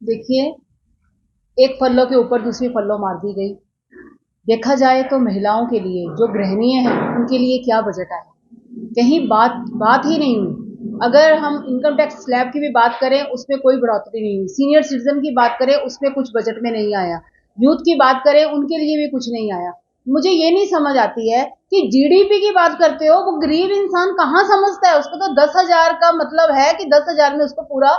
देखिए, एक फल्लों के ऊपर दूसरी फल्लों मार दी गई। देखा जाए तो महिलाओं के लिए जो गृहिणीय हैं उनके लिए क्या बजट आया, कहीं बात बात ही नहीं हुई। अगर हम इनकम टैक्स स्लैब की भी बात करें उसमें कोई बढ़ोतरी नहीं हुई। सीनियर सिटीजन की बात करें उसमें कुछ बजट में नहीं आया। यूथ की बात करें उनके लिए भी कुछ नहीं आया। मुझे ये नहीं समझ आती है कि जीडीपी की बात करते हो, वो गरीब इंसान कहाँ समझता है। उसको तो 10,000 का मतलब है कि 10,000 में उसको पूरा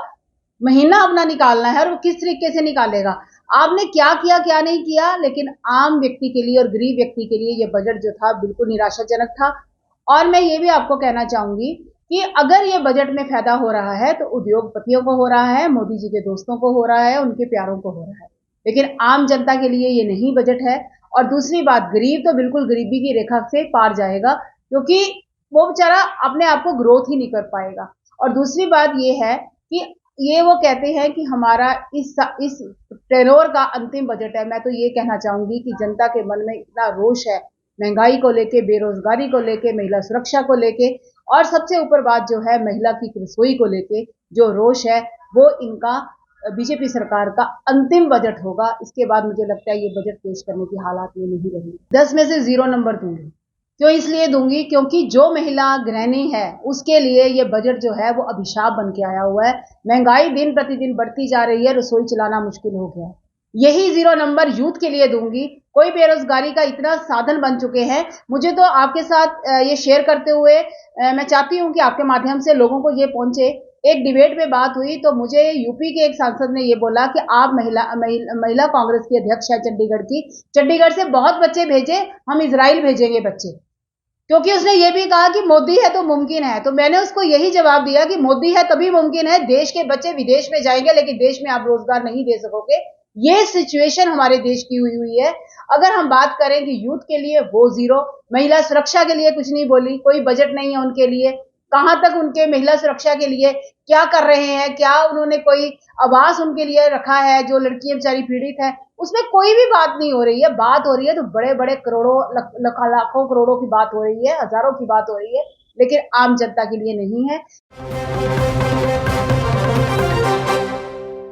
महीना अपना निकालना है, और वो किस तरीके से निकालेगा। आपने क्या किया क्या नहीं किया, लेकिन आम व्यक्ति के लिए और गरीब व्यक्ति के लिए ये बजट जो था बिल्कुल निराशाजनक था। और मैं ये भी आपको कहना चाहूंगी कि अगर ये बजट में फायदा हो रहा है तो उद्योगपतियों को हो रहा है, मोदी जी के दोस्तों को हो रहा है, उनके प्यारों को हो रहा है, लेकिन आम जनता के लिए ये नहीं बजट है। और दूसरी बात, गरीब तो बिल्कुल गरीबी की रेखा से पार जाएगा, क्योंकि वो बेचारा अपने आप को ग्रोथ ही नहीं कर पाएगा। और दूसरी बात ये है कि ये वो कहते हैं कि हमारा इस टेरोर का अंतिम बजट है। मैं तो ये कहना चाहूंगी कि जनता के मन में इतना रोष है, महंगाई को लेके, बेरोजगारी को लेके, महिला सुरक्षा को लेके, और सबसे ऊपर बात जो है महिला की रसोई को लेके जो रोष है, वो इनका बीजेपी सरकार का अंतिम बजट होगा। इसके बाद मुझे लगता है ये बजट पेश करने की हालात में नहीं रही। 10 में से 0 नंबर दूंगी। क्यों इसलिए दूंगी, क्योंकि जो महिला गृहिणी है उसके लिए ये बजट जो है वो अभिशाप बन के आया हुआ है। महंगाई दिन प्रतिदिन बढ़ती जा रही है, रसोई चलाना मुश्किल हो गया है। यही 0 नंबर यूथ के लिए दूंगी। कोई बेरोजगारी का इतना साधन बन चुके हैं। मुझे तो आपके साथ ये शेयर करते हुए मैं चाहती हूँ कि आपके माध्यम से लोगों को ये पहुंचे। एक डिबेट में बात हुई तो मुझे यूपी के एक सांसद ने ये बोला कि आप महिला कांग्रेस की अध्यक्ष है चंडीगढ़ की, चंडीगढ़ से बहुत बच्चे भेजे, हम इजराइल भेजेंगे बच्चे। क्योंकि उसने ये भी कहा कि मोदी है तो मुमकिन है। तो मैंने उसको यही जवाब दिया कि मोदी है तभी मुमकिन है, देश के बच्चे विदेश में जाएंगे लेकिन देश में आप रोजगार नहीं दे सकोगे। ये सिचुएशन हमारे देश की हुई है। अगर हम बात करें कि यूथ के लिए वो 0, महिला सुरक्षा के लिए कुछ नहीं बोली, कोई बजट नहीं है उनके लिए। कहां तक उनके महिला सुरक्षा के लिए क्या कर रहे हैं, क्या उन्होंने कोई आवास उनके लिए रखा है, जो लड़कियां बेचारी पीड़ित है, उसमें कोई भी बात नहीं हो रही है। बात हो रही है तो बड़े बड़े करोड़ों लाखों करोड़ों की बात हो रही है, हजारों की बात हो रही है, लेकिन आम जनता के लिए नहीं है।